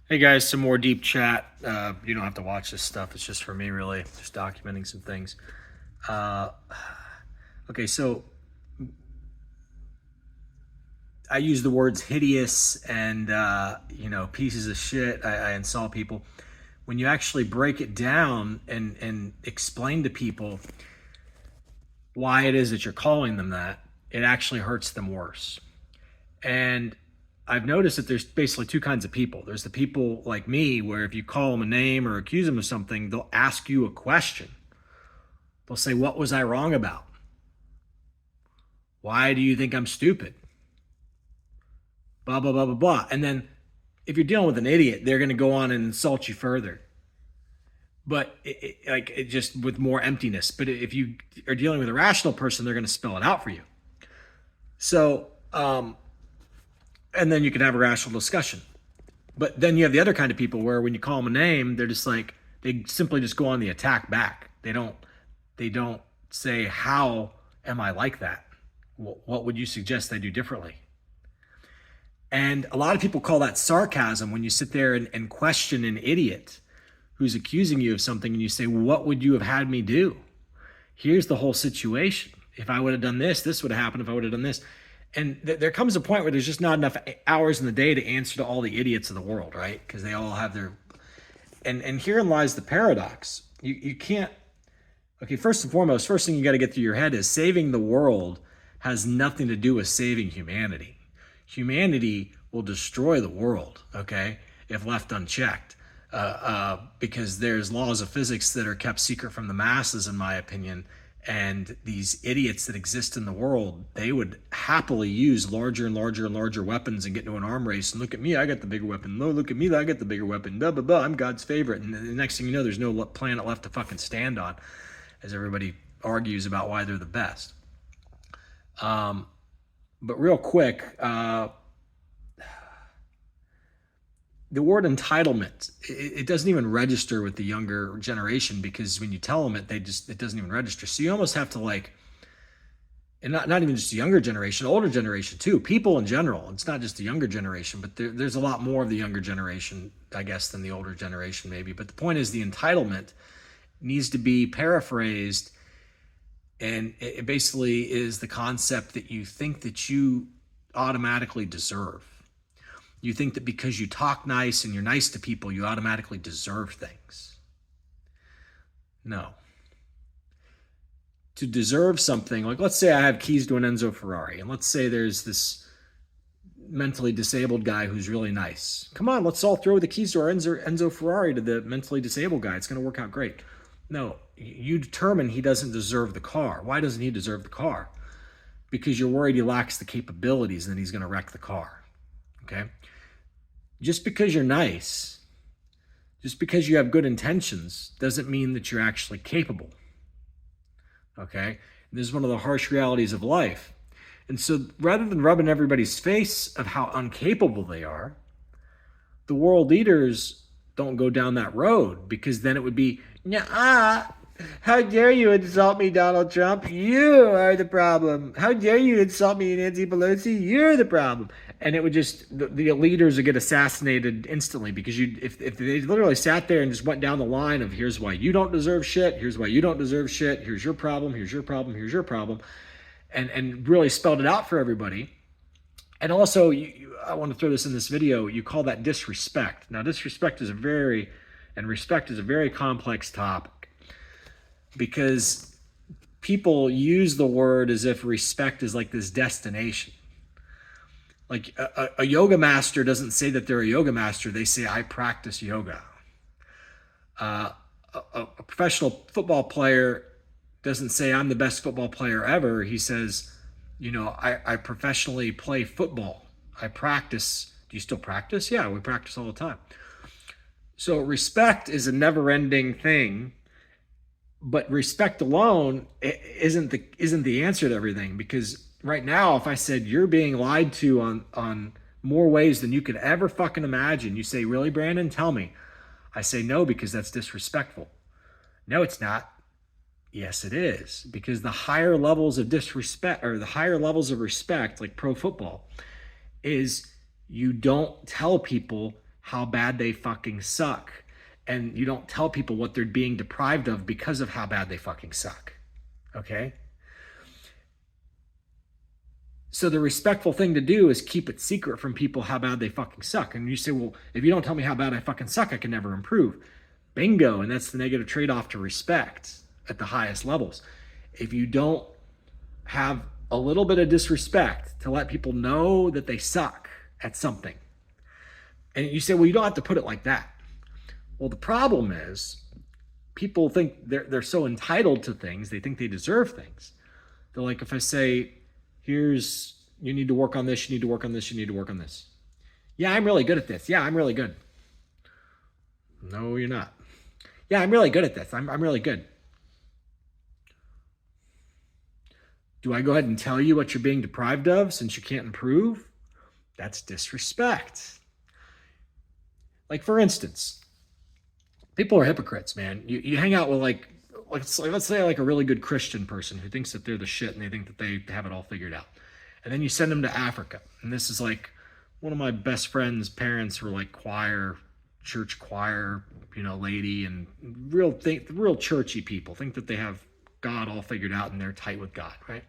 Hey guys, some more deep chat. You don't have to watch this stuff. It's just for me, really, just documenting some things. Uh, okay, so I use the words hideous and pieces of shit. I insult people. When you actually break it down and explain to people why it is that you're calling them that, it actually hurts them worse. And I've noticed that there's basically two kinds of people. There's the people like me, where if you call them a name or accuse them of something, they'll ask you a question. They'll say, "What was I wrong about? Why do you think I'm stupid?" Blah, blah, blah, blah, blah. And then if you're dealing with an idiot, they're going to go on and insult you further. But it just with more emptiness. But if you are dealing with a rational person, they're going to spell it out for you. So, and then you can have a rational discussion. But then you have the other kind of people where when you call them a name, they're just like they simply just go on the attack back. They don't say, how am I like that? What would you suggest I do differently? And a lot of people call that sarcasm when you sit there and question an idiot who's accusing you of something and you say, what would you have had me do? Here's the whole situation. If I would have done this, this would have happened. If I would have done this. And there comes a point where there's just not enough hours in the day to answer to all the idiots of the world, right? Because they all have their and herein lies the paradox. You can't. Okay, first and foremost, first thing you got to get through your head is saving the world has nothing to do with saving humanity. Humanity will destroy the world, okay, if left unchecked, because there's laws of physics that are kept secret from the masses, in my opinion. And these idiots that exist in the world, they would happily use larger and larger and larger weapons and get into an arm race. And look at me, I got the bigger weapon. No, look at me, I got the bigger weapon. Blah, blah, blah. I'm God's favorite. And the next thing you know, there's no planet left to fucking stand on, as everybody argues about why they're the best. But real quick, the word entitlement, it doesn't even register with the younger generation, because when you tell them it doesn't even register. So you almost have to like, and not even just the younger generation, older generation too, people in general. It's not just the younger generation, but there's a lot more of the younger generation, I guess, than the older generation maybe. But the point is, the entitlement needs to be paraphrased, and it basically is the concept that you think that you automatically deserve. You think that because you talk nice and you're nice to people, you automatically deserve things. No. To deserve something, like let's say I have keys to an Enzo Ferrari, and let's say there's this mentally disabled guy who's really nice. Come on, let's all throw the keys to our Enzo Ferrari to the mentally disabled guy. It's going to work out great. No, you determine he doesn't deserve the car. Why doesn't he deserve the car? Because you're worried he lacks the capabilities and he's going to wreck the car. Okay? Just because you're nice, just because you have good intentions, doesn't mean that you're actually capable. Okay? And this is one of the harsh realities of life. And so rather than rubbing everybody's face of how incapable they are, the world leaders don't go down that road, because then it would be, nah, how dare you insult me, Donald Trump? You are the problem. How dare you insult me, Nancy Pelosi? You're the problem. And it would just, the leaders would get assassinated instantly, because if they literally sat there and just went down the line of, here's why you don't deserve shit, here's why you don't deserve shit, here's your problem, here's your problem, here's your problem, and really spelled it out for everybody. And also, I want to throw this in this video, you call that disrespect. Now, disrespect is respect is a very complex topic, because people use the word as if respect is like this destination. Like a yoga master doesn't say that they're a yoga master. They say, I practice yoga. A professional football player doesn't say, I'm the best football player ever. He says, I professionally play football. I practice. Do you still practice? Yeah, we practice all the time. So respect is a never-ending thing, but respect alone isn't the answer to everything. Because right now, if I said you're being lied to on more ways than you could ever fucking imagine, you say, really, Brandon? Tell me. I say no, because that's disrespectful. No, it's not. Yes, it is. Because the higher levels of disrespect, or the higher levels of respect, like pro football, is you don't tell people how bad they fucking suck. And you don't tell people what they're being deprived of because of how bad they fucking suck. Okay? So the respectful thing to do is keep it secret from people how bad they fucking suck. And you say, well, if you don't tell me how bad I fucking suck, I can never improve. Bingo. And that's the negative trade-off to respect at the highest levels. If you don't have a little bit of disrespect to let people know that they suck at something, and you say, well, you don't have to put it like that. Well, the problem is people think they're so entitled to things, they think they deserve things. They're like, if I say, here's, you need to work on this, you need to work on this, you need to work on this. Yeah, I'm really good at this. Yeah, I'm really good. No, you're not. Yeah, I'm really good at this. I'm really good. Do I go ahead and tell you what you're being deprived of since you can't improve? That's disrespect. Like, for instance, people are hypocrites, man. You hang out with let's say like a really good Christian person who thinks that they're the shit and they think that they have it all figured out. And then you send them to Africa. And this is like one of my best friend's parents were like church choir, lady, and real churchy people think that they have God all figured out and they're tight with God, right?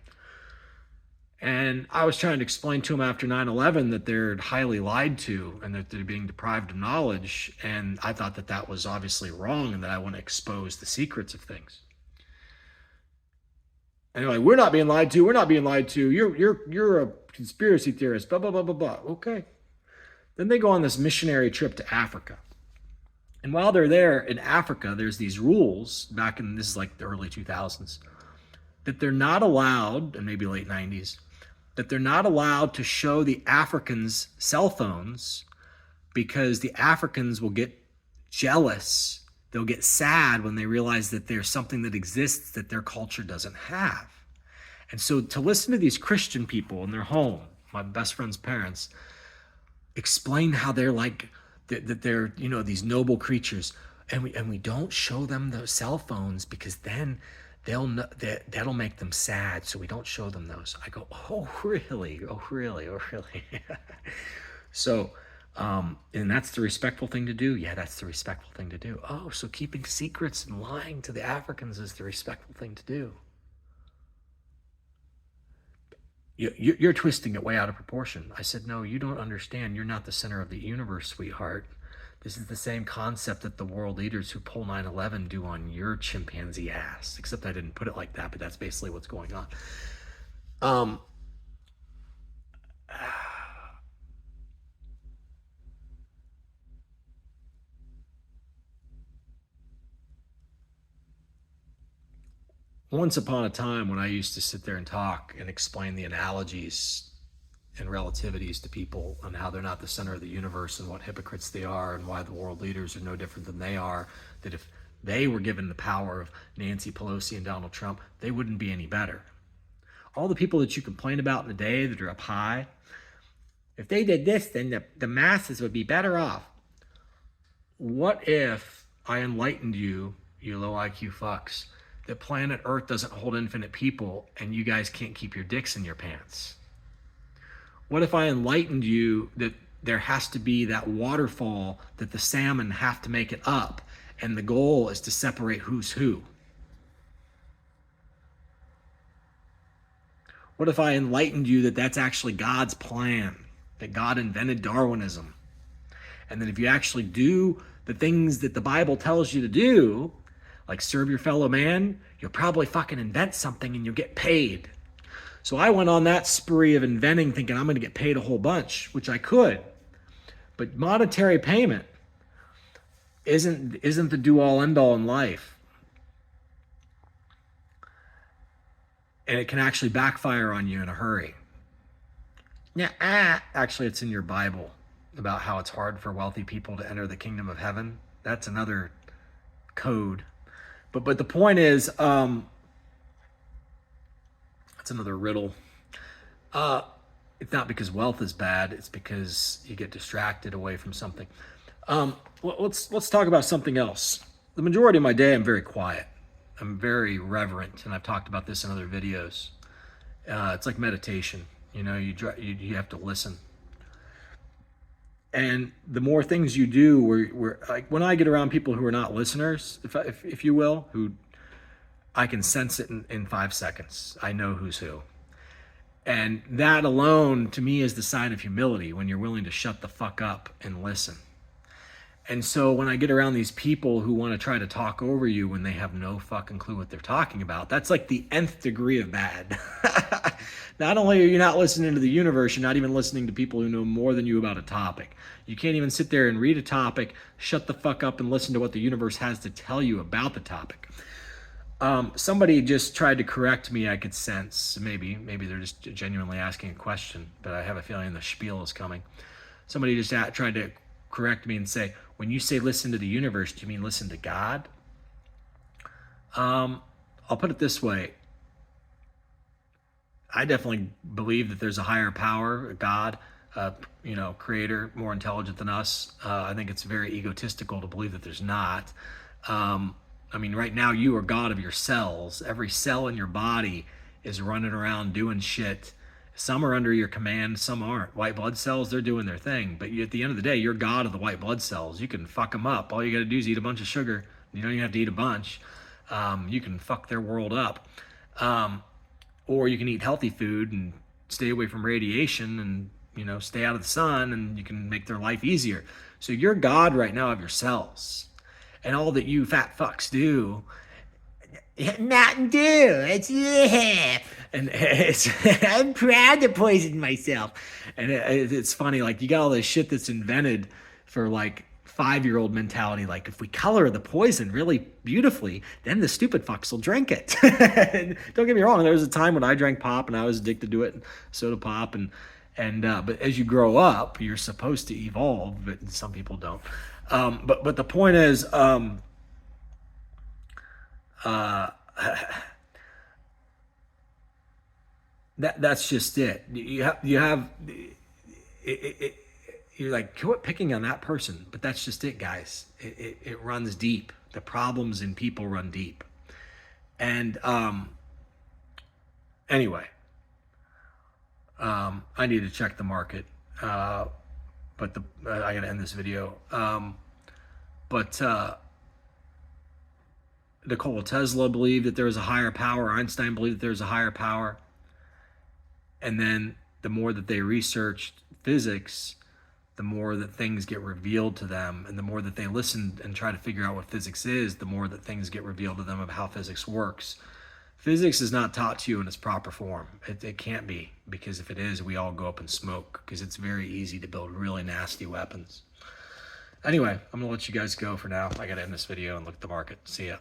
And I was trying to explain to them after 9/11 that they're highly lied to and that they're being deprived of knowledge. And I thought that that was obviously wrong and that I want to expose the secrets of things. And they're like, we're not being lied to. We're not being lied to. You're a conspiracy theorist. Blah, blah, blah, blah, blah. Okay. Then they go on this missionary trip to Africa. And while they're there in Africa, there's these rules this is like the early 2000s, that they're not allowed, and maybe late 90s, that they're not allowed to show the Africans cell phones because the Africans will get jealous. They'll get sad when they realize that there's something that exists that their culture doesn't have. And so to listen to these Christian people in their home, my best friend's parents, explain how they're like, that they're, these noble creatures, and we don't show them the cell phones because then that'll make them sad, so we don't show them those. I go, oh really? So and that's the respectful thing to do. Yeah, that's the respectful thing to do. Oh, so keeping secrets and lying to the Africans is the respectful thing to do. You're twisting it way out of proportion. I said, no, you don't understand. You're not the center of the universe, sweetheart. This is the same concept that the world leaders who pull 9/11 do on your chimpanzee ass. Except I didn't put it like that, but that's basically what's going on. Once upon a time when I used to sit there and talk and explain the analogies and relativities to people on how they're not the center of the universe and what hypocrites they are and why the world leaders are no different than they are, that if they were given the power of Nancy Pelosi and Donald Trump, they wouldn't be any better. All the people that you complain about in the day that are up high, if they did this, then the masses would be better off. What if I enlightened you, you low IQ fucks, that planet Earth doesn't hold infinite people and you guys can't keep your dicks in your pants? What if I enlightened you that there has to be that waterfall that the salmon have to make it up, and the goal is to separate who's who? What if I enlightened you that that's actually God's plan, that God invented Darwinism, and that if you actually do the things that the Bible tells you to do, like serve your fellow man, you'll probably fucking invent something and you'll get paid. So I went on that spree of inventing, thinking I'm going to get paid a whole bunch, which I could. But monetary payment isn't the do-all, end-all in life. And it can actually backfire on you in a hurry. Yeah, actually, it's in your Bible about how it's hard for wealthy people to enter the kingdom of heaven. That's another code. But the point is, that's another riddle. It's not because wealth is bad. It's because you get distracted away from something. Let's talk about something else. The majority of my day, I'm very quiet. I'm very reverent, and I've talked about this in other videos. It's like meditation. You have to listen. And the more things you do, where like when I get around people who are not listeners, if you will, who I can sense it in 5 seconds. I know who's who. And that alone to me is the sign of humility, when you're willing to shut the fuck up and listen. And so when I get around these people who want to try to talk over you when they have no fucking clue what they're talking about, that's like the nth degree of bad. Not only are you not listening to the universe, you're not even listening to people who know more than you about a topic. You can't even sit there and read a topic, shut the fuck up and listen to what the universe has to tell you about the topic. Somebody just tried to correct me. I could sense maybe they're just genuinely asking a question, but I have a feeling the spiel is coming. Somebody just tried to correct me and say, when you say listen to the universe, do you mean listen to God? I'll put it this way. I definitely believe that there's a higher power, a God, creator, more intelligent than us. I think it's very egotistical to believe that there's not. I mean, right now you are God of your cells. Every cell in your body is running around doing shit. Some are under your command, some aren't. White blood cells, they're doing their thing. But at the end of the day, you're God of the white blood cells. You can fuck them up. All you got to do is eat a bunch of sugar. You don't even have to eat a bunch. You can fuck their world up. Or you can eat healthy food and stay away from radiation and, stay out of the sun, and you can make their life easier. So you're God right now of your cells. And all that you fat fucks do, nothing do. It's and I'm proud to poison myself. And it's funny, like you got all this shit that's invented for like 5-year-old mentality. Like if we color the poison really beautifully, then the stupid fucks will drink it. Don't get me wrong. There was a time when I drank pop and I was addicted to it, and soda pop, but as you grow up, you're supposed to evolve, but some people don't. But the point is, that's just it. You're like, quit picking on that person, but that's just it, guys. It runs deep. The problems in people run deep. And anyway, I need to check the market. But I gotta end this video. Nikola Tesla believed that there was a higher power. Einstein believed that there was a higher power. And then the more that they researched physics, the more that things get revealed to them. And the more that they listen and try to figure out what physics is, the more that things get revealed to them of how physics works. Physics is not taught to you in its proper form. It can't be, because if it is, we all go up in smoke, because it's very easy to build really nasty weapons. Anyway, I'm going to let you guys go for now. I got to end this video and look at the market. See ya.